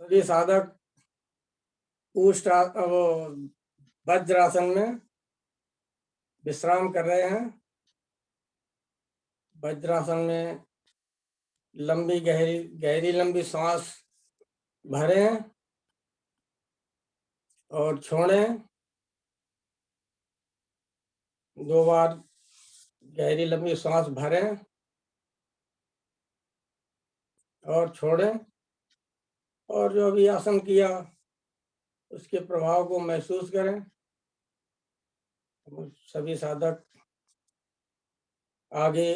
सभी साधक वो वज्रासन में विश्राम कर रहे हैं। वज्रासन में लंबी गहरी गहरी लंबी सांस भरें और छोड़ें। 2 बार गहरी लंबी सांस भरें और छोड़ें, और जो अभी आसन किया उसके प्रभाव को महसूस करें। सभी साधक आगे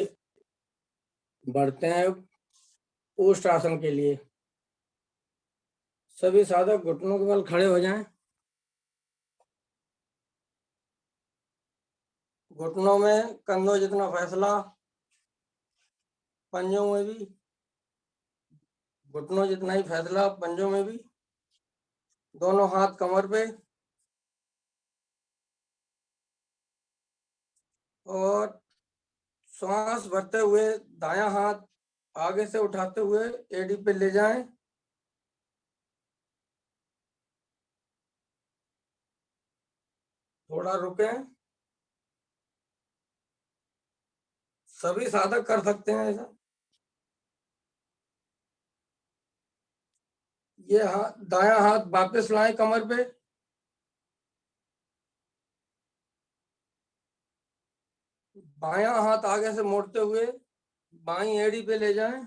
बढ़ते हैं ऊष्ट आसन के लिए। सभी साधक घुटनों के बल खड़े हो जाएं। घुटनों में कंधों जितना फैसला, पंजों में भी घुटनों जितना ही फैसला, पंजों में भी। दोनों हाथ कमर पे और श्वास भरते हुए दायां हाथ आगे से उठाते हुए एड़ी पे ले जाएं। थोड़ा रुकें। सभी साधक कर सकते हैं ऐसा। ये दायां हाथ वापस लाएं कमर पे। बायां हाथ आगे से मोड़ते हुए बाईं एड़ी पे ले जाएं।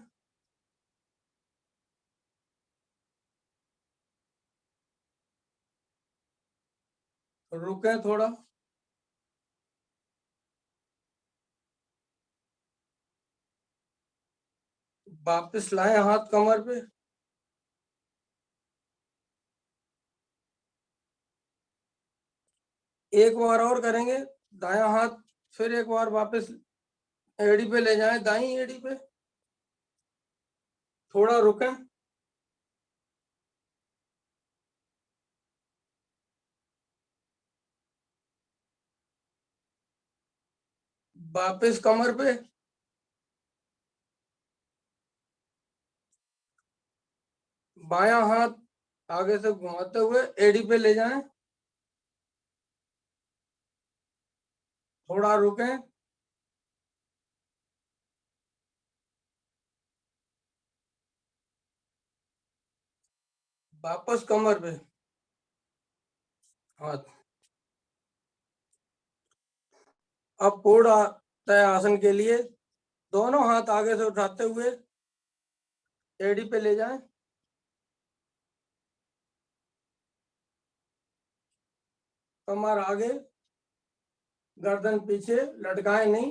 रुकें थोड़ा। वापस लाएं हाथ कमर पे। एक बार और करेंगे। दायां हाथ फिर एक बार वापस एड़ी पे ले जाएं, दाईं एड़ी पे। थोड़ा रुकें। वापस कमर पे। बायां हाथ आगे से घुमाते हुए एड़ी पे ले जाएं। थोड़ा रुकें। वापस कमर पे हाथ। अब पूर्ण तय आसन के लिए दोनों हाथ आगे से उठाते हुए एड़ी पे ले जाएं। कमर आगे, गर्दन पीछे, लटकाएं नहीं।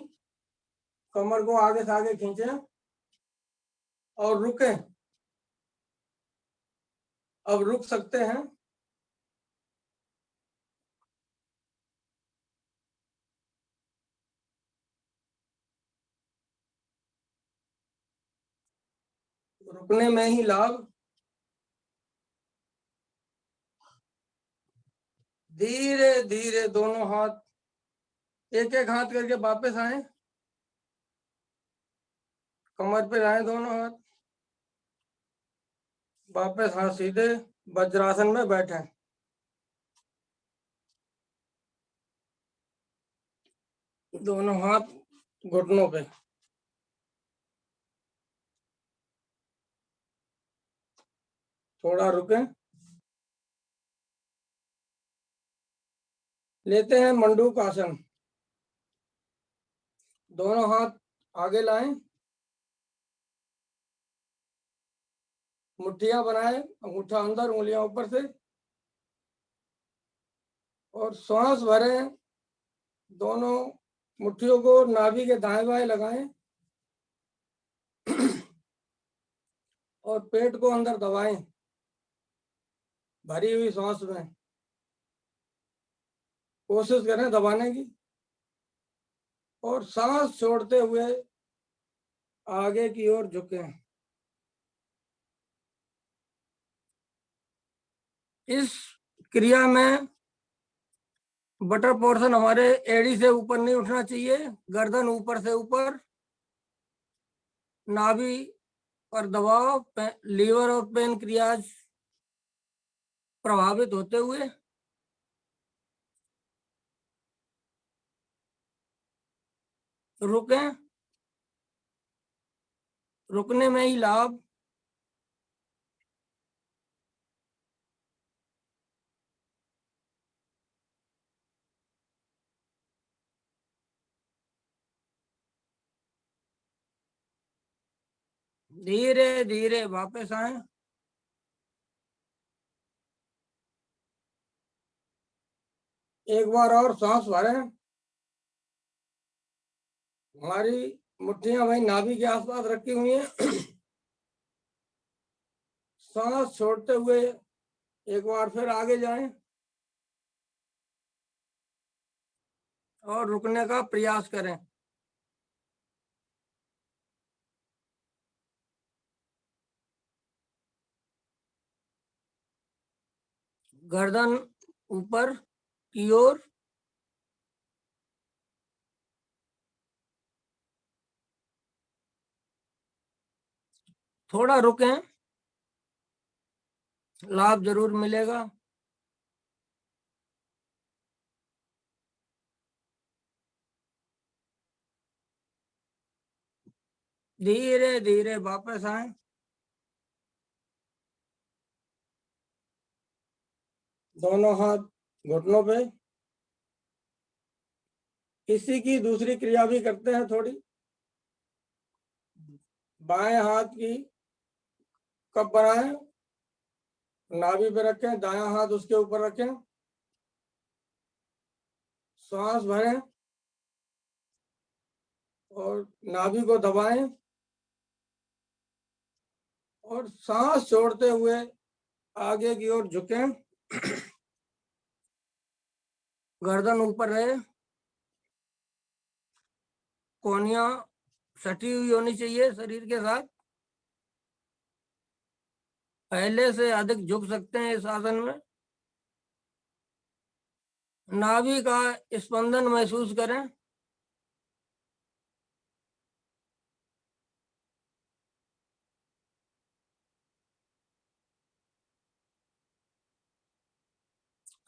कमर को आगे से आगे खींचें और रुकें। अब रुक सकते हैं। रुकने में ही लाभ। धीरे धीरे दोनों हाथ एक एक हाथ करके वापस आए। कमर पे लाएं दोनों हाथ। वापस हाथ सीधे वज्रासन में बैठे। दोनों हाथ घुटनों पे। थोड़ा रुकें। लेते हैं मंडूक आसन। दोनों हाथ आगे लाएं। मुट्ठियां बनाएं, अंगूठा अंदर, उंगलियां ऊपर से, और श्वास भरें। दोनों मुट्ठियों को नाभि के दाएं बाएं लगाएं और पेट को अंदर दबाएं भरी हुई सांस में। कोशिश करें दबाने की, और सांस छोड़ते हुए आगे की ओर झुकें। इस क्रिया में बटर पोर्शन हमारे एड़ी से ऊपर नहीं उठना चाहिए। गर्दन ऊपर से ऊपर, नाभि पर दबाव, लीवर और पेनक्रियाज प्रभावित होते हुए रुकें, रुकने में ही लाभ, धीरे धीरे वापस आए, एक बार और सांस भरें, हमारी मुट्ठियां वही नाभि के आसपास रखी हुई हैं। सांस छोड़ते हुए एक बार फिर आगे जाएं और रुकने का प्रयास करें। गर्दन ऊपर की ओर, थोड़ा रुकें, लाभ जरूर मिलेगा। धीरे धीरे वापस आए, दोनों हाथ घुटनों पे। इसी की दूसरी क्रिया भी करते हैं थोड़ी। बाएं हाथ की कप बनाएं, नाभि पे रखें, दायां हाथ उसके ऊपर रखें, सांस भरें और नाभि को दबाएं और सांस छोड़ते हुए आगे की ओर झुकें, गर्दन ऊपर रहे, कोहनियां सटी हुई होनी चाहिए शरीर के साथ। पहले से अधिक झुक सकते हैं इस आसन में। नाभि का स्पंदन महसूस करें,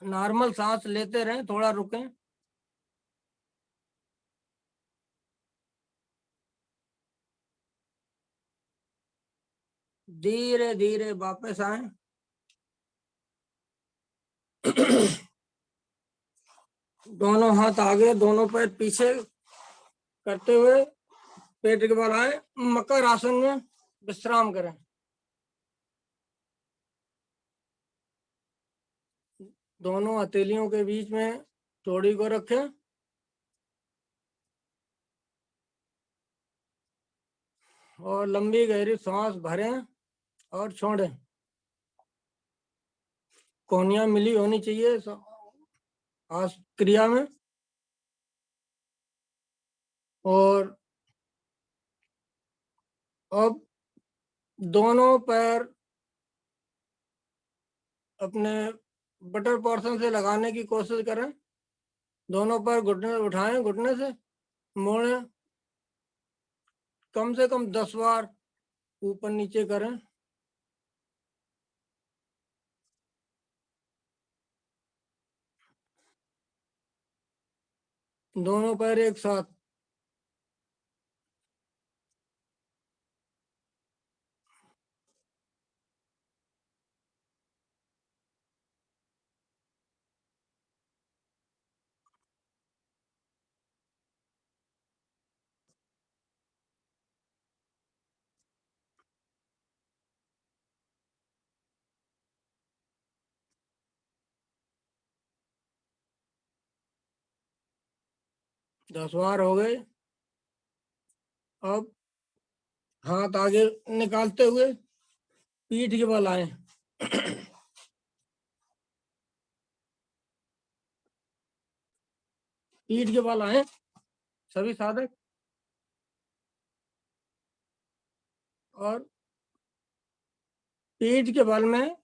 नॉर्मल सांस लेते रहें, थोड़ा रुकें। धीरे धीरे वापस आए। दोनों हाथ आगे, दोनों पैर पीछे करते हुए पेट के बल आए, मकर आसन में विश्राम करें। दोनों हथेलियों के बीच में चौड़ी को रखें और लंबी गहरी सांस भरें और छोड़ें। कोहनियां मिली होनी चाहिए क्रिया में। और अब दोनों पैर अपने बटर पोर्शन से लगाने की कोशिश करें। दोनों पैर घुटने उठाएं, घुटने से मोड़ें, कम से कम 10 बार ऊपर नीचे करें। दोनों पैर एक साथ। दस बार हो गए। अब हाथ आगे निकालते हुए पीठ के बल आए। पीठ के बल आए सभी साधक, और पीठ के बल में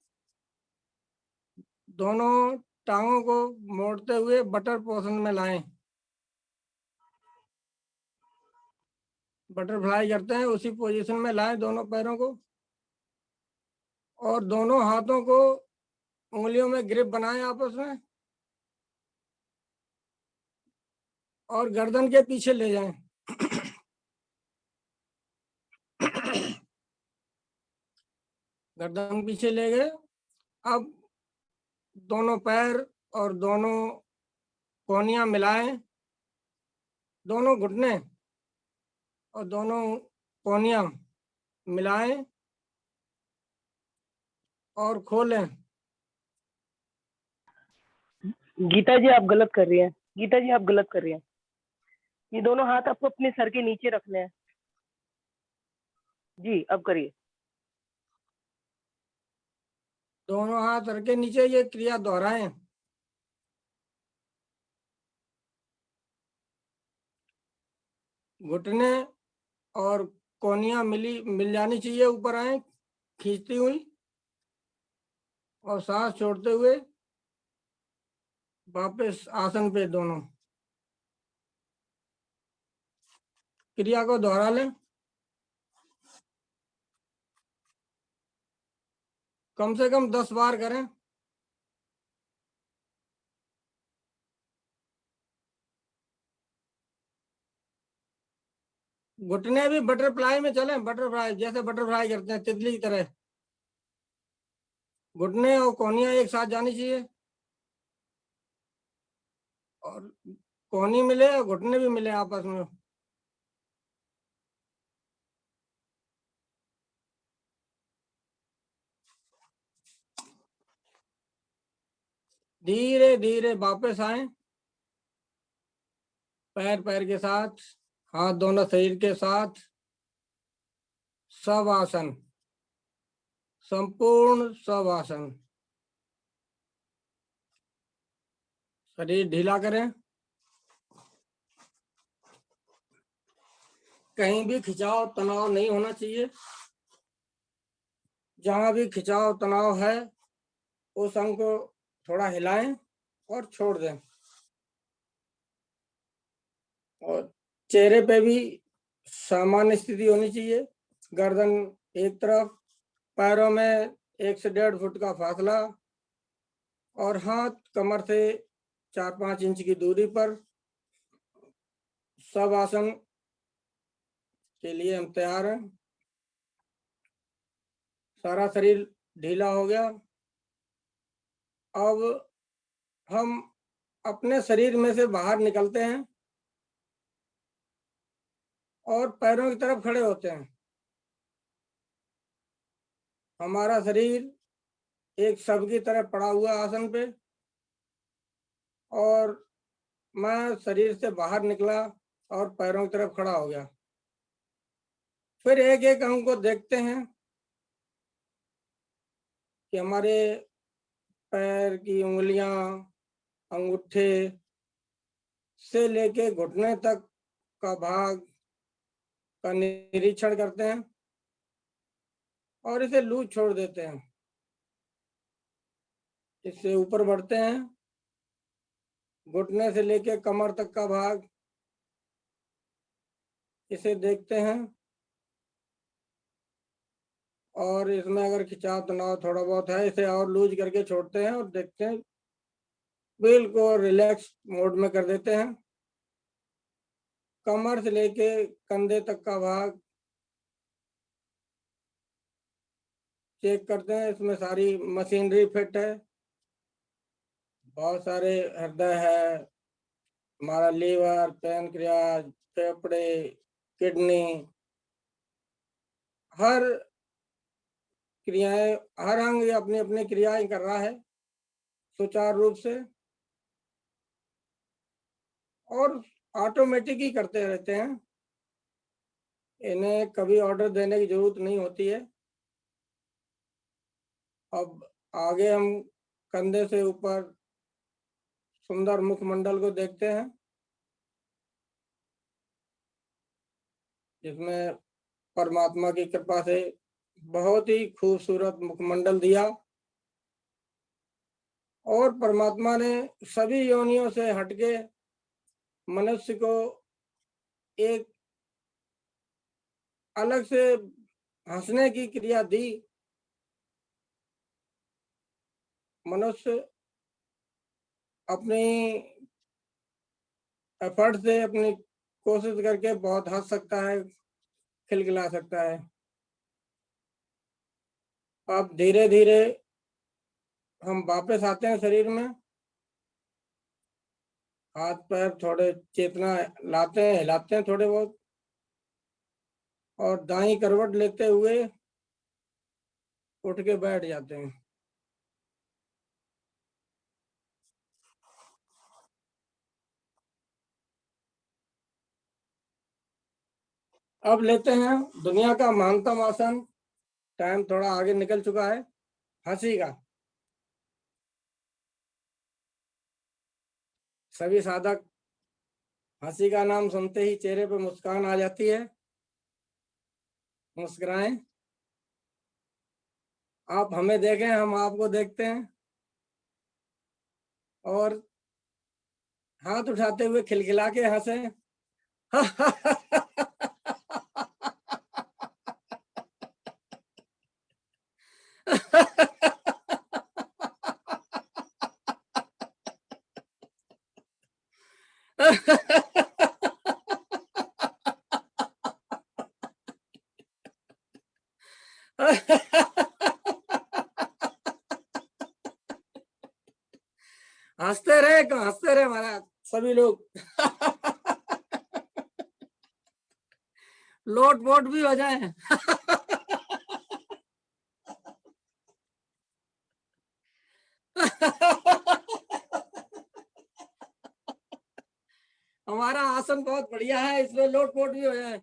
दोनों टांगों को मोड़ते हुए बटर पोर्शन में लाएं। बटरफ्लाई करते हैं उसी पोजीशन में लाएं दोनों पैरों को, और दोनों हाथों को उंगलियों में ग्रिप बनाएं आपस में और गर्दन के पीछे ले जाएं। गर्दन पीछे ले गए। अब दोनों पैर और दोनों कोहनियां मिलाएं, दोनों घुटने और दोनों कोहनियां मिलाएं और खोलें। गीता जी आप गलत कर रही हैं। गीता जी आप गलत कर रही हैं। ये दोनों हाथ आपको अपने सर के नीचे रखने हैं। जी अब करिए। दोनों हाथ सर के नीचे, ये क्रिया दोहराएं। घुटने और कोहनियां मिल जानी चाहिए, ऊपर आए खींचती हुई और सांस छोड़ते हुए वापस आसन पे दोनों क्रिया को दोहरा लें। कम से कम 10 बार करें। घुटने भी बटरफ्लाई में चले, बटरफ्लाई जैसे बटरफ्लाई करते हैं तितली की तरह। घुटने और कोहनियां एक साथ जानी चाहिए और कोहनी मिले और घुटने भी मिले आपस में। धीरे धीरे वापस आए, पैर पैर के साथ, हाथ दोनों शरीर के साथ। सब आसन, संपूर्ण सब आसन। शरीर ढीला करें, कहीं भी खिंचाव तनाव नहीं होना चाहिए। जहां भी खिंचाव तनाव है उस अंग को थोड़ा हिलाएं और छोड़ दें। और चेहरे पे भी सामान्य स्थिति होनी चाहिए। गर्दन एक तरफ, पैरों में 1 से 1.5 फुट का फासला और हाथ कमर से 4-5 इंच की दूरी पर। सब आसन के लिए हम तैयार हैं। सारा शरीर ढीला हो गया। अब हम अपने शरीर में से बाहर निकलते हैं और पैरों की तरफ खड़े होते हैं। हमारा शरीर एक शव की तरह पड़ा हुआ आसन पे और मैं शरीर से बाहर निकला और पैरों की तरफ खड़ा हो गया। फिर एक एक अंग को देखते हैं कि हमारे पैर की उंगलियां, अंगूठे से लेके घुटने तक का भाग का निरीक्षण करते हैं और इसे लूज छोड़ देते हैं। इससे ऊपर बढ़ते हैं, घुटने से लेके कमर तक का भाग, इसे देखते हैं और इसमें अगर खिंचाव तनाव थोड़ा बहुत है इसे और लूज करके छोड़ते हैं और देखते हैं, बिल्कुल रिलैक्स मोड में कर देते हैं। कमर से लेके कंधे तक का भाग चेक करते हैं, इसमें सारी मशीनरी फिट है। बहुत सारे हृदय है, हमारा लीवर, पैनक्रियाज, फेफड़े, किडनी, हर क्रियाएं, हर अंग अपनी अपनी क्रियाएं कर रहा है सुचारू रूप से और ऑटोमेटिक ही करते रहते हैं। इन्हें कभी ऑर्डर देने की जरूरत नहीं होती है। अब आगे हम कंधे से ऊपर सुंदर मुखमंडल को देखते हैं, जिसमें परमात्मा की कृपा से बहुत ही खूबसूरत मुखमंडल दिया और परमात्मा ने सभी योनियों से हटके मनुष्य को एक अलग से हंसने की क्रिया दी। मनुष्य अपनी एफर्ट से, अपनी कोशिश करके बहुत हंस सकता है, खिलखिला सकता है। अब धीरे धीरे हम वापस आते हैं शरीर में, हाथ पैर थोड़े चेतना लाते हैं, हिलाते हैं थोड़े बहुत, और दाईं करवट लेते हुए उठ के बैठ जाते हैं। अब लेते हैं दुनिया का महानतम आसन। टाइम थोड़ा आगे निकल चुका है। हंसी का। सभी साधक हंसी का नाम सुनते ही चेहरे पे मुस्कान आ जाती है। मुस्कुराएं। आप हमें देखें, हम आपको देखते हैं, और हाथ उठाते हुए खिलखिला के हंसें। हंसते रहे महाराज सभी लोग। लोट वोट भी हो जाए। हमारा आसन बहुत बढ़िया है, इसमें लोट वोट भी हो जाए।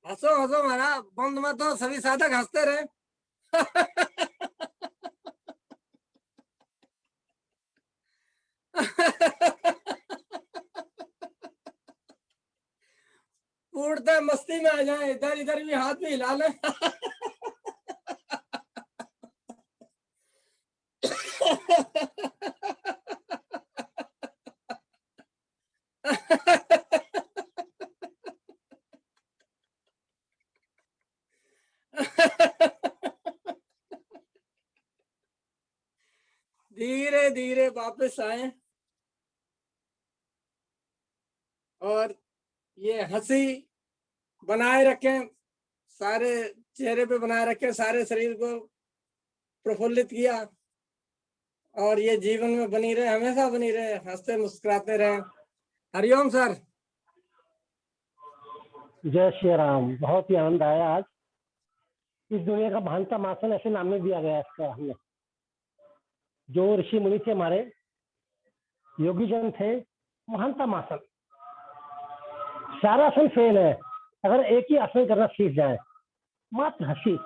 हंसो हंसो महाराज, बंद मत हो, सभी साधक हंसते रहे। पूर्णतः मस्ती में आ जाए, इधर इधर भी हाथ में हिला लें। धीरे धीरे वापस आए, और ये हंसी बनाए रखें, सारे चेहरे पे बनाए रखें, सारे शरीर को प्रफुल्लित किया, और ये जीवन में बनी रहे, हमेशा बनी रहे, हंसते मुस्कुराते रहे। हरिओम सर। जय श्री राम। बहुत ही आनंद आया आज। इस दुनिया का महानतम आसन ऐसे नाम में दिया गया है इसका। हमने जो ऋषि मुनि थे, हमारे योगी जन थे, महानतम आसन। सारा आसन फेल है अगर एक ही आसन करना सीख जाए, मात्र हंसी।